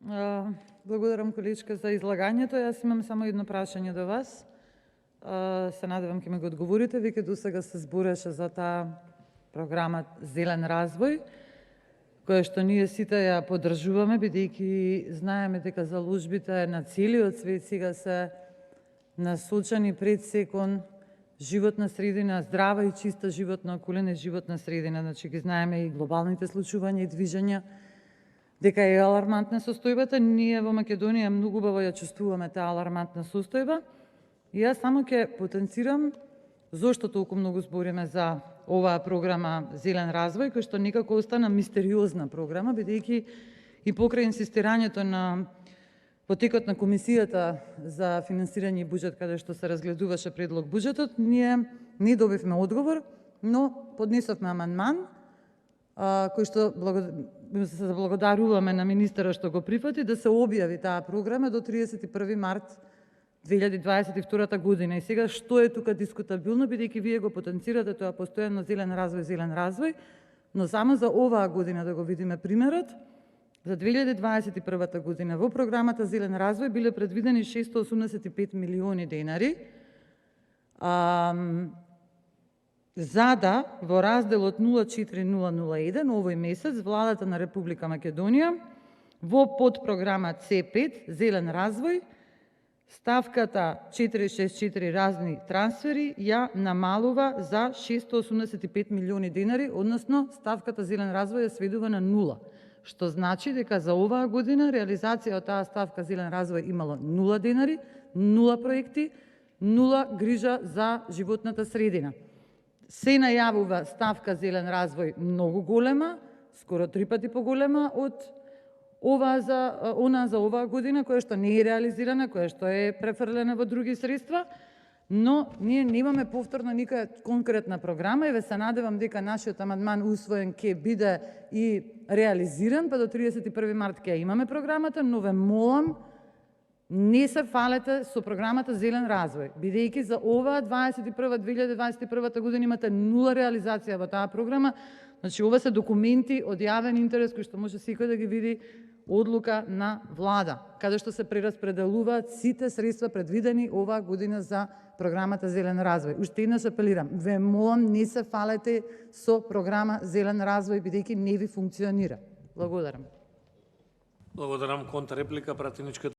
Благодарам, количка, за излагањето. Јас имам само едно прашање до вас. Се надевам ќе ми го одговорите. Веќе досега се збореше за таа програма Зелен развој, која што ние сите ја поддржуваме, бидејќи знаеме дека заложбите на целиот свет сега се насочени пред се кон животна средина, здрава и чиста животна околина и животна средина. Значи ги знаеме и глобалните случувања и движења, дека е алармантна состојбата. Ние во Македонија многу убаво ја чувствуваме таа алармантна состојба. И јас само ќе потенцирам зошто толку многу збориме за оваа програма Зелен развој, која што некако остана мистериозна програма, бидејќи и покрај инсистирањето на потекот на Комисијата за финансирање и буџет, каде што се разгледуваше предлог буџетот, ние не добивме одговор, но поднесовме амандман, кој што се благодаруваме на министерот што го прифати, да се објави таа програма до 31 март 2022 година. И сега што е тука дискутабилно, бидејќи вие го потенцирате тоа постојано зелен развој, но само за оваа година да го видиме примерот. За 2021 година во програмата Зелен развој биле предвидени 685 милиони денари, за да во разделот 04001 овој месец владата на Република Македонија во подпрограма C5 Зелен развој ставката 464 разни трансфери ја намалува за 685 милиони денари, односно ставката Зелен развој ја сведува на 0, што значи дека за оваа година реализација од таа ставка Зелен развој имало 0 денари, 0 проекти, 0 грижа за животната средина. Се најавува ставка Зелен развој многу голема, скоро 3 пати поголема од она за оваа година, која што не е реализирана, која што е префрлена во други средства, но ние немаме повторно никоја конкретна програма и ве се надевам дека нашиот амандман усвоен ќе биде и реализиран, па до 31 март ќе имаме програмата, но ве молам, не се фалете со програмата Зелен развој, бидејќи за оваа 2021 година имате 0 реализација во таа програма. Значи, ова се документи од јавен интерес кои што може секој да ги види, одлука на влада, каде што се прераспределуваат сите средства предвидени оваа година за програмата Зелен развој. Уште еднаш апелирам, ве молам, не се фалете со програма Зелен развој, бидејќи не ви функционира. Благодарам. Благодарам. Контрареплика, пратеничка